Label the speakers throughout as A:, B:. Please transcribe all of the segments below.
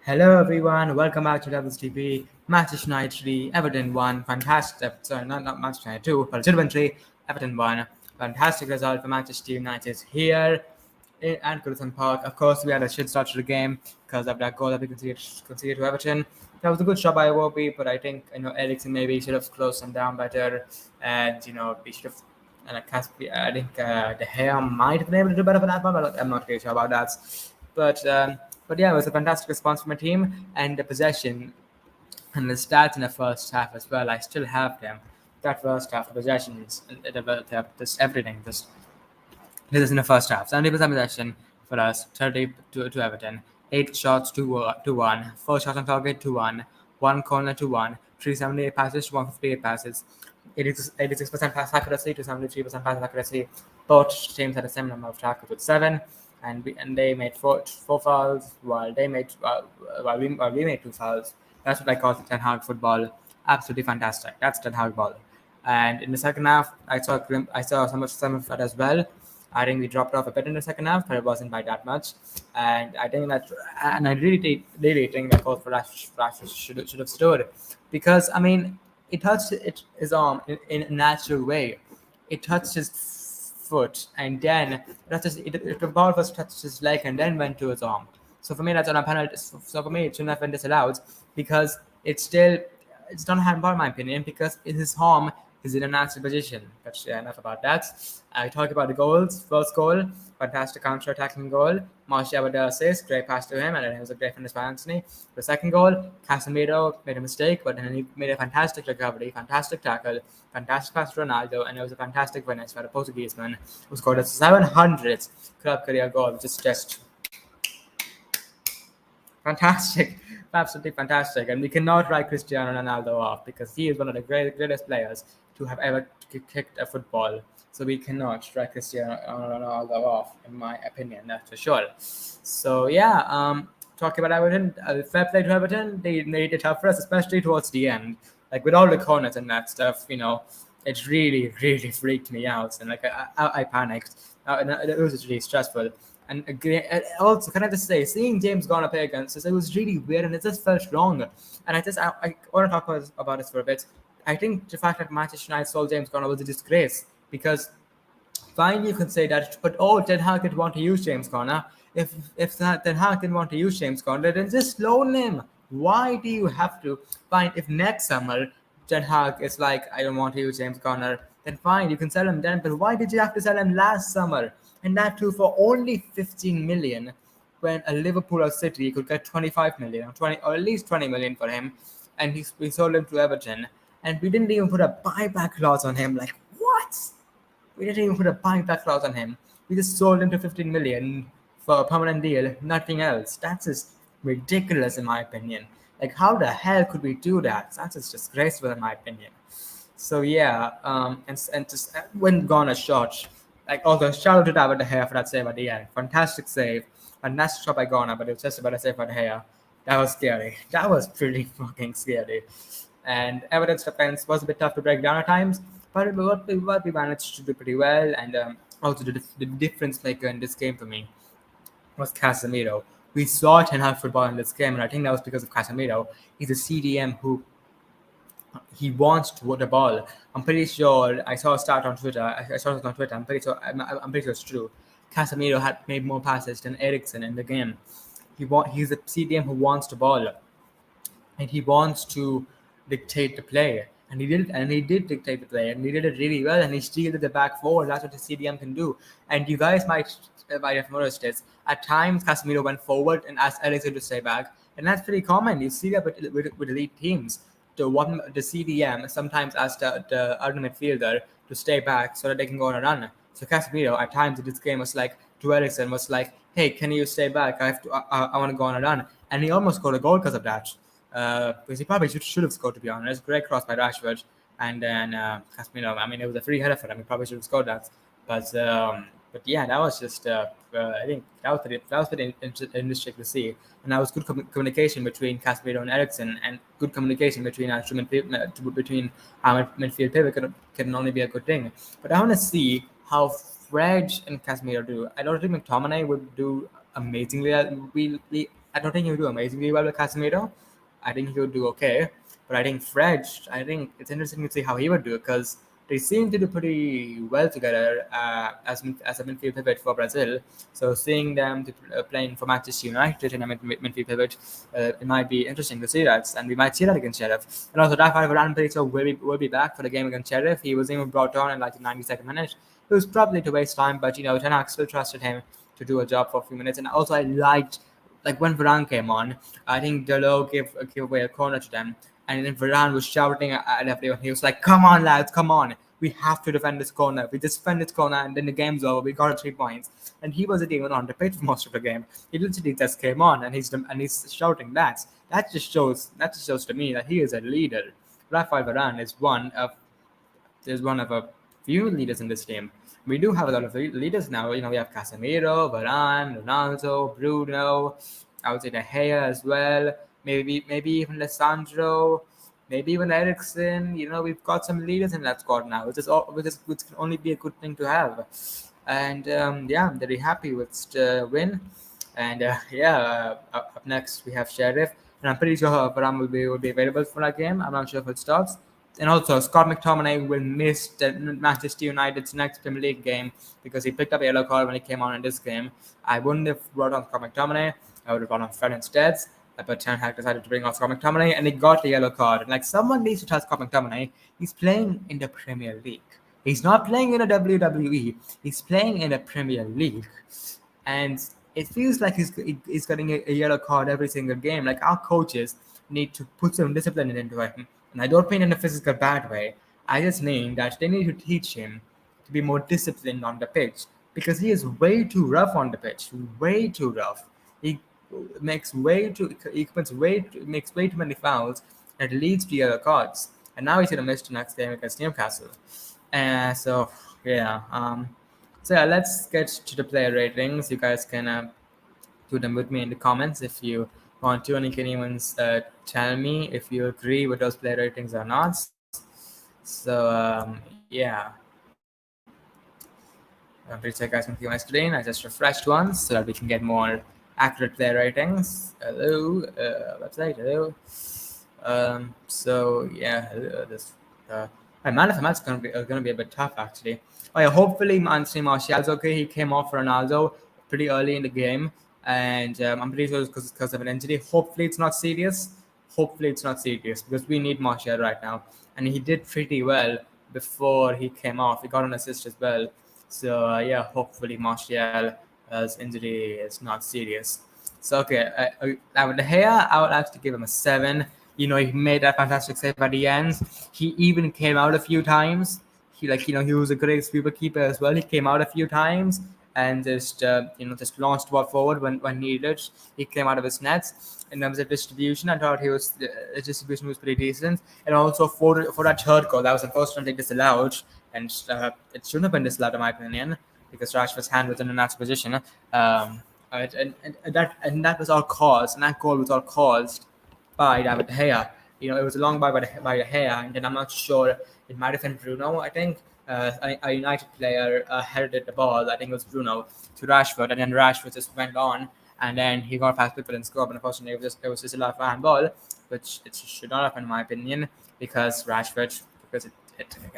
A: Hello everyone, welcome back to WSTP. Manchester United 3, Everton 1. Fantastic, sorry, not Manchester United 2, but Chilwell 3, Everton 1. Fantastic result for Manchester United here at Goodison Park. Of course, we had a shit start to the game because of that goal that we conceded to Everton. That was a good shot by Iwobi, but I think Eriksen maybe should have closed him down better, and we should have. And I think De Gea might have been able to do better for that one, but I'm not really sure about that. But um, but yeah, it was a fantastic response from my team, and the possession and the stats in the first half as well. I still have them. That first half, the possessions, just everything. This is in the first half. 70% possession for us, 30 to Everton. 8 shots to 1. 4 shots on target to 1. 1 corner to 1. 378 passes to 158 passes. 86% pass accuracy to 73% pass accuracy. Both teams had the same number of tackles with 7. And they made four fouls while we made 2 fouls. That's what I call the Ten Hag football. Absolutely fantastic. That's Ten Hag ball. And in the second half, I saw some of that as well. I think we dropped off a bit in the second half, but it wasn't by that much. And I really think that Coach Rashford should have stood, because I mean it touched his arm in a natural way. It touched his foot, and then the ball first touched his leg and then went to his arm. So for me, that's on a penalty. So for me, it shouldn't have been disallowed, because it's not a handball in my opinion, because his arm is in a natural position. But yeah, enough about that. I talked about the goals. First goal, fantastic counter-attacking goal. Martial with the assist, great pass to him, and then it was a great finish by Anthony. The second goal, Casemiro made a mistake, but then he made a fantastic recovery, fantastic tackle, fantastic pass to Ronaldo, and it was a fantastic finish by the Portuguese man who scored a 700th club career goal, which is just fantastic, absolutely fantastic. And we cannot write Cristiano Ronaldo off, because he is one of the greatest players to have ever kicked a football. So we cannot write Cristiano Ronaldo off, in my opinion, that's for sure. So yeah, talking about Everton, fair play to Everton. They made it tough for us, especially towards the end. Like with all the corners and that stuff, it really, really freaked me out, and like I panicked. And it was really stressful. And again, also, can I just say, seeing James Garner play against us, it was really weird, and it just felt wrong. And I want to talk about this for a bit. I think the fact that Manchester United sold James Garner was a disgrace, because fine, you can say that, but Ten Hag didn't want to use James Garner. If Ten Hag didn't want to use James Garner, then just loan him. Why do you have to? Fine, if next summer Ten Hag is like, I don't want to use James Garner, then fine, you can sell him then. But why did you have to sell him last summer? And that too for only 15 million, when a Liverpool or City could get 25 million, or 20, or at least 20 million for him, and we sold him to Everton, and we didn't even put a buyback clause on him. Like, what? We didn't even put a buyback clause on him. We just sold him to 15 million for a permanent deal, nothing else. That's just ridiculous in my opinion. Like, how the hell could we do that? That's just disgraceful in my opinion. So yeah, and just when gone a shot. Like, also shout out to David De Gea for that save at the end. Fantastic save, fantastic shot by Ghana, but it was just about a save by De Gea. That was scary. That was pretty fucking scary. And Everton's defense was a bit tough to break down at times, but we managed to do pretty well. And also the difference maker in this game for me was Casemiro. We saw Ten Hag football in this game, and I think that was because of Casemiro. He's a CDM who he wants to the ball. I'm pretty sure I saw a stat on Twitter. I saw it on Twitter. I'm pretty sure it's true. Casemiro had made more passes than Eriksen in the game. He's a CDM who wants the ball, and he wants to dictate the play. And he did dictate the play, and he did it really well. And he steered the back forward. That's what the CDM can do. And you guys might have noticed this. At times, Casemiro went forward and asked Eriksen to stay back, and that's pretty common. You see that with elite teams. The CDM sometimes asks the other midfielder to stay back so that they can go on a run. So Casemiro at times in this game was like to Eriksen was like, "Hey, can you stay back? I want to go on a run," and he almost scored a goal because of that. Because he probably should have scored, to be honest. Great cross by Rashford, and then Casemiro. I mean, it was a free header for him. He probably should have scored that. But yeah, that was just. I think that was pretty interesting to see, and that was good communication between Casemiro and Eriksen, and good communication between our midfield pivot can only be a good thing. But I want to see how Fred and Casemiro do. I don't think McTominay would do amazingly I don't think he would do amazingly well with Casemiro. I think he would do okay. But I think Fred, I think it's interesting to see how he would do because they seem to do pretty well together as a midfield pivot for Brazil. So seeing them playing for Manchester United in a midfield pivot, it might be interesting to see that, and we might see that against Sheriff. And also, Rafael Varane pretty sure will be back for the game against Sheriff. He was even brought on in like the 92nd minute. It was probably to waste time, but Ten Hag still trusted him to do a job for a few minutes. And also, I liked like when Varane came on, I think Delo gave away a corner to them, and then Varane was shouting at everyone. He was like, "Come on, lads, come on! We have to defend this corner. If we just defend this corner, and then the game's over. We got 3 points." And he wasn't even on the pitch for most of the game. He literally just came on, and he's shouting that. That just shows to me that he is a leader. Rafael Varane is one of a few leaders in this team. We do have a lot of leaders now. We have Casemiro, Varane, Ronaldo, Bruno. I would say De Gea as well. Maybe even Lissandro. Maybe even Ericsson. We've got some leaders in that squad now, which can only be a good thing to have. And yeah, I'm very happy with the win. And yeah, up next we have Sheriff, and I'm pretty sure Varane will be available for that game. I'm not sure if it starts. And also, Scott McTominay will miss the Manchester United's next Premier League game because he picked up a yellow card when he came on in this game. I wouldn't have brought on Scott McTominay. I would have brought on Fred instead. But Ten Hag decided to bring on Scott McTominay, and he got the yellow card. And like someone needs to tell Scott McTominay, he's playing in the Premier League. He's not playing in the WWE. He's playing in the Premier League, and it feels like he's getting a yellow card every single game. Like our coaches need to put some discipline into him, and I don't mean in a physical bad way. I just mean that they need to teach him to be more disciplined on the pitch because he is way too rough on the pitch, way too rough. He makes way too many fouls, and it leads to yellow cards. And now he's gonna miss the next game against Newcastle. So yeah, so yeah, let's get to the player ratings. You guys can do them with me in the comments if you want to, and you can even tell me if you agree with those player ratings or not. So yeah, I'm pretty sure you guys can see my screen. I just refreshed once so that we can get more accurate player ratings. Hello, website. Hello. So yeah, this. Man of the match is gonna be a bit tough actually. Oh yeah, hopefully Anthony Martial's okay. He came off for Ronaldo pretty early in the game, and I'm pretty sure it's because of an injury. Hopefully it's not serious. Hopefully it's not serious because we need Martial right now, and he did pretty well before he came off. He got an assist as well. So yeah, hopefully Martial's injury is not serious. So okay, with the hair, I would actually give him a 7. He made that fantastic save at the end. He even came out a few times. He was a great sweeper keeper as well. He came out a few times and just launched the ball forward when needed. He came out of his nets. In terms of distribution, I thought his distribution was pretty decent. And also for that third goal, that was unfortunately disallowed, and it shouldn't have been disallowed in my opinion because Rashford's hand was in a natural position. And that was all caused, and that goal was all caused by David De Gea. It was a long ball by De Gea, and then I'm not sure, it might have been Bruno, I think. A United player headed the ball, I think it was Bruno, to Rashford, and then Rashford just went on, and then he got past Pickford and scored. But unfortunately, it was just a left hand ball, which it should not have been, in my opinion, because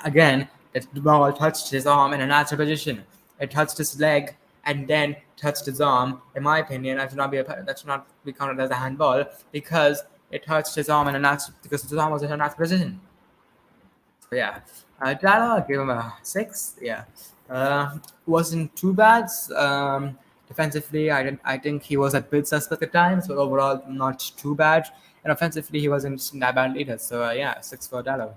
A: again, the ball touched his arm in a natural position. It touched his leg and then touched his arm. In my opinion, that should not be counted as a handball because it touched his arm because his arm was in a natural position. So yeah, Dalla, I gave him a 6. Yeah, wasn't too bad. Defensively, I think he was a bit suspect at times, but overall not too bad. And offensively, he wasn't that bad either. So yeah, 6 for Dalla.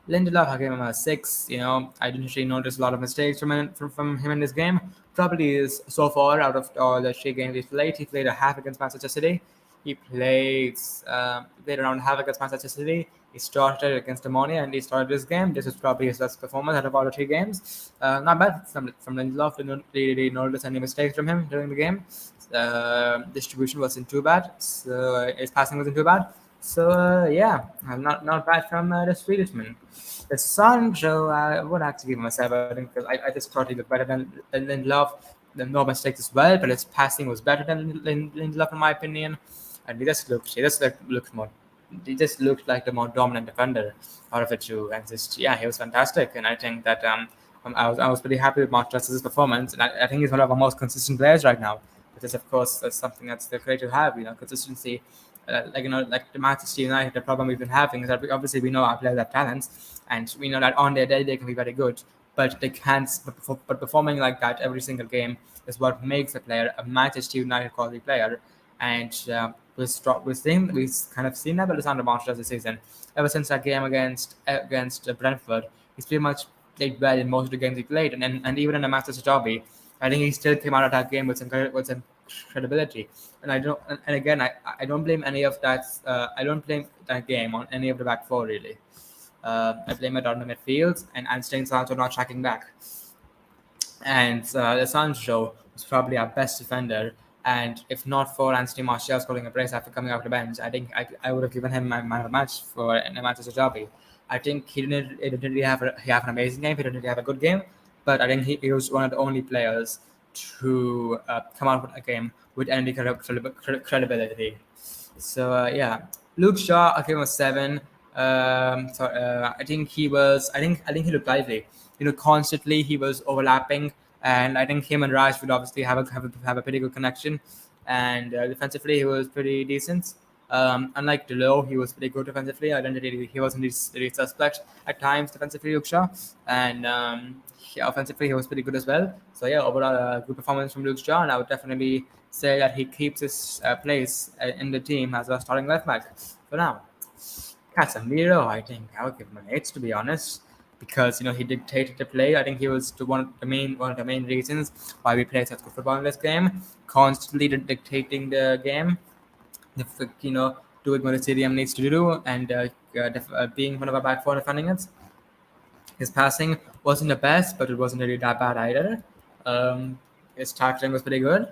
A: Lindelof, I gave him a 6. I didn't really notice a lot of mistakes from him in this game. Probably is so far out of all the 3 games he played. He played a half against Manchester City. He played around half against Manchester City. He started against Ammonia and he started this game. This is probably his best performance out of all the 3 games. Not bad from Lindelof. Didn't really notice any mistakes from him during the game. Distribution wasn't too bad. So his passing wasn't too bad. So yeah, not bad from the Swedishman. The Sancho, I would actually give him a 7 because I just thought he looked better than Lindelof. no mistakes as well, but his passing was better than Lindelof in my opinion, and he just looked more. He just looked like the more dominant defender out of the two, and just yeah, he was fantastic. And I think that I was pretty happy with Mark Justice's performance, and I think he's one of our most consistent players right now. Which is of course that's something that's great to have, consistency. Like the Manchester United, the problem we've been having is that obviously we know our players have talents, and we know that on their day they can be very good, but they can't. But performing like that every single game is what makes a player a Manchester United quality player. And we've kind of seen that with Alessandro Martinez this season. Ever since that game against Brentford, he's pretty much played well in most of the games he played, and even in the Manchester derby, I think he still came out of that game with some credibility. And I don't, and again, I don't blame any of that. I don't blame that game on any of the back four really. I blame it on the midfield and Staines also not tracking back. And Alessandro was probably our best defender. And if not for Anthony Martial scoring a brace after coming off the bench, I think I would have given him my man of the match for in the Manchester derby. I think he didn't really have an amazing game. He didn't really have a good game, but I think he was one of the only players to come out with a game with any credibility. So yeah, Luke Shaw, I give him a 7. I think he was. I think he looked lively. Constantly he was overlapping, and I think him and Raj would obviously have a pretty good connection. And defensively, he was pretty decent. Unlike Delo, he was pretty good defensively. I don't really, he wasn't really suspect at times defensively, Luke Shaw, and yeah, offensively he was pretty good as well. So yeah, overall good performance from Luke Shaw, and I would definitely say that he keeps his place in the team as a starting left back for now. Casemiro, I think I would give him an 8 to be honest, because he dictated the play. I think he was one of the main reasons why we played such good football in this game, constantly dictating the game, doing what the stadium needs to do, and being one of our back four defending it. His passing wasn't the best, but it wasn't really that bad either. His tackling was pretty good.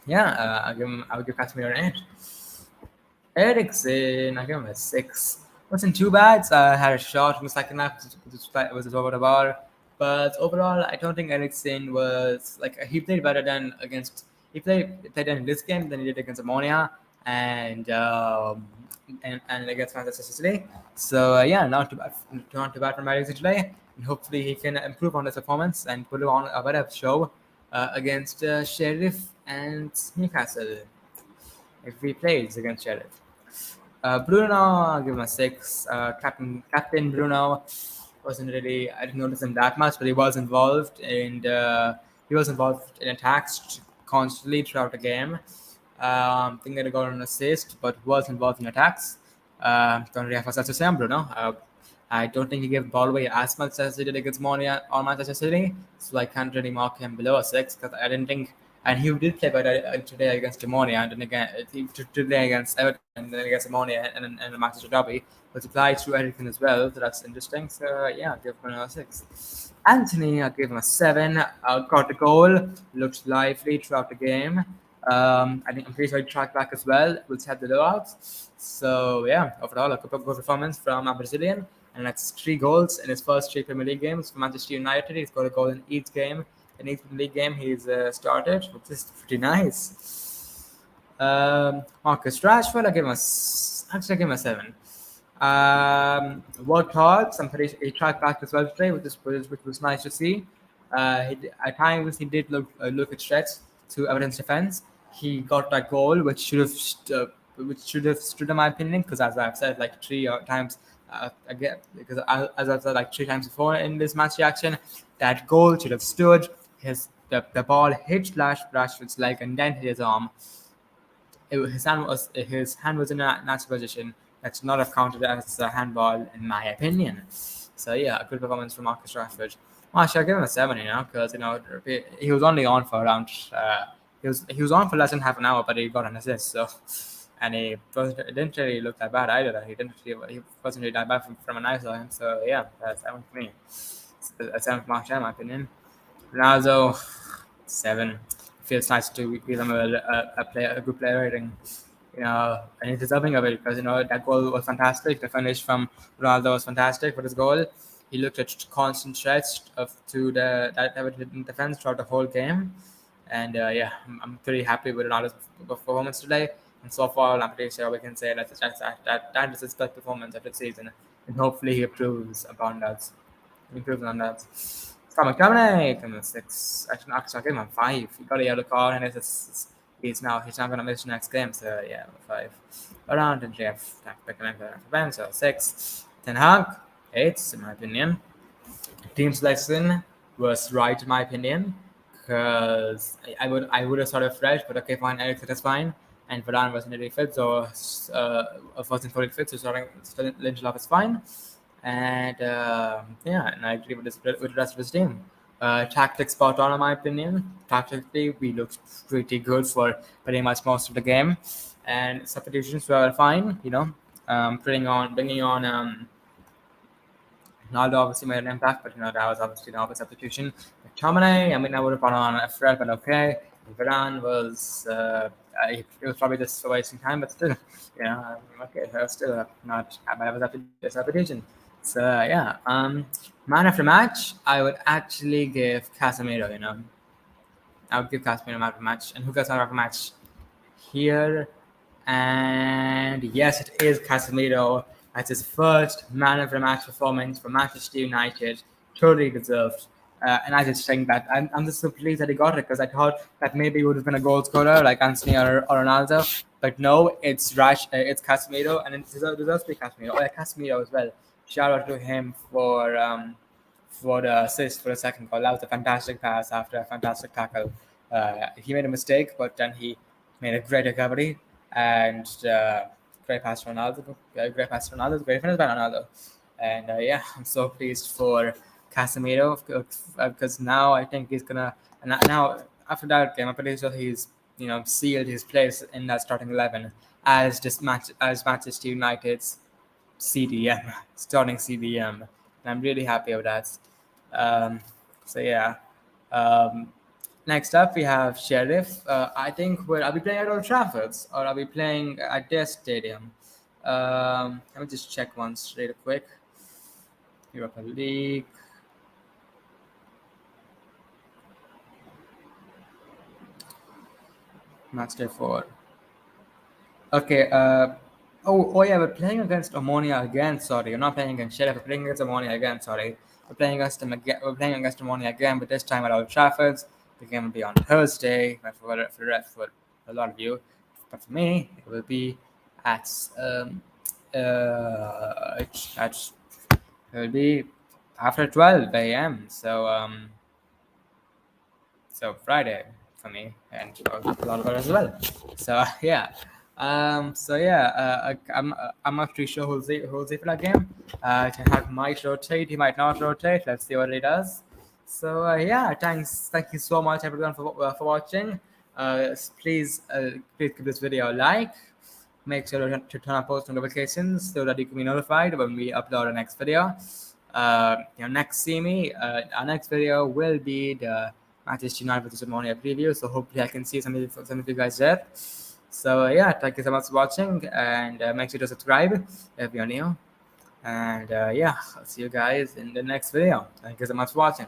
A: Yeah, I would give Casemiro an 8. Eriksen, I give him a 6. Wasn't too bad. Had a shot in the second half. It was over the bar. But overall, I don't think Eriksen was like he played better than against. He played better in this game than he did against Ammonia and against Manchester City. So yeah, not too bad from Eriksen today. And hopefully he can improve on his performance and put on a better show against Sheriff and Newcastle if he plays against Sheriff. Bruno, I'll give him a 6. Captain Bruno wasn't really. I didn't notice him that much, but he was involved in attacks constantly throughout the game. Thinking he got an assist, but was involved in attacks. Don't really have much else to say on Bruno. I don't think he gave the ball away as much as he did against Monia or Manchester City, so I can't really mark him below a 6 because I didn't think. And he did play better today against Demonia, and then again today against Everton, and then against Demonia, and the Manchester derby. But applied to Everton as well, so that's interesting. So yeah, I'll give him a 6. Anthony, I'll give him a 7. Got the goal, looked lively throughout the game. I'm pretty sure he tracked back as well, which had the blowouts. So yeah, overall a good performance from a Brazilian, and that's 3 goals in his first 3 Premier League games for Manchester United. He's got a goal in each game. In each Premier League game he's started, which is pretty nice. Marcus Rashford, I give him a 7. Worked hard. He tracked back as well today, which was nice to see. At times he did look at threats to Everton's defense. He got that goal, which should have stood in my opinion, because as I've said like 3 times again, because as I've said like 3 times before in this match reaction, that goal should have stood. The ball hit Rashford's leg and then hit his arm. His hand was in a natural position. That should not have counted as a handball, in my opinion. So yeah, a good performance from Marcus Rashford. Well, I give him a 7, because he was only on for around. He was on for less than half an hour, but he got an assist. So, and it didn't really look that bad either. He wasn't really that bad from an eye saw him. So yeah, that's 7 for me. A 7 for Martial, in my opinion. Ronaldo, 7. Feels nice to give him a good player rating. And he's deserving of it because that goal was fantastic. The finish from Ronaldo was fantastic for his goal. He looked at constant threats to that Everton defense throughout the whole game. And yeah, I'm pretty happy with Ronaldo's performance today. And so far, I'm pretty sure we can say that is his best performance of the season. And hopefully he improves on that. From McTominay, from 6, actually, I'll give him 5. He got a yellow card, and he's not going to miss the next game. So yeah, 5. Around and Jeff, so 6. Ten Hag, 8, in my opinion. Team selection was right in my opinion, because I would have started fresh, but okay, fine, Eric is fine, and Varane wasn't really fit, so wasn't fully fit, so starting Lindelof is fine, and yeah, and I agree with the rest of his team. Tactics spot on in my opinion. Tactically, we looked pretty good for pretty much most of the game, and substitutions were fine. Bringing on. Ronaldo obviously made an impact, but that was obviously the obvious substitution. McTominay, I mean, I would have put on a Fred, but okay. Varane it was probably just wasting time, but still, okay, so still not bad of a substitution. So yeah, man of the match, I would actually give Casemiro. I would give Casemiro man of the match, and who gets man of the match here? And yes, it is Casemiro. That's his first man of the match performance for Manchester United. Totally deserved. And I just think that I'm just so pleased that he got it, because I thought that maybe he would have been a goal scorer like Anthony or Ronaldo. But no, it's it's Casemiro, and it deserves to be Casemiro. Oh, yeah, Casemiro as well. Shout out to him for the assist for the second goal. That was a fantastic pass after a fantastic tackle. He made a mistake, but then he made a great recovery, and great pass to Ronaldo. Great pass to Ronaldo. Great finish by Ronaldo. And yeah, I'm so pleased for Casemiro, because now I think he's gonna. And now after that game, I'm pretty sure he's sealed his place in that starting 11 as Manchester United's CDM, starting CDM, and I'm really happy with that. So yeah. Next up, we have Sheriff. I think are we playing at Old Trafford, or are we playing at their stadium? Let me just check once real quick. Europa League. Match day 4. Okay. Oh yeah, we're playing against Omonia again. Sorry, you're not playing against Sheriff. We're playing against Omonia again. Sorry, we're playing against them again. We're playing against Omonia again, but this time at Old Trafford. The game will be on Thursday for a lot of you, but for me, it will be at it will be after 12 a.m. So Friday for me, and a lot of others as well. So yeah. I'm not too sure who'll see for that game. Ten Hag might rotate, he might not rotate. Let's see what he does. So yeah, thank you so much everyone for watching. Please give this video a like. Make sure to turn on post notifications so that you can be notified when we upload our next video. Our next video will be the Manchester United versus Ammonia preview. So hopefully I can see some of you guys there. So yeah, thank you so much for watching, and make sure to subscribe if you're new. And yeah, I'll see you guys in the next video. Thank you so much for watching.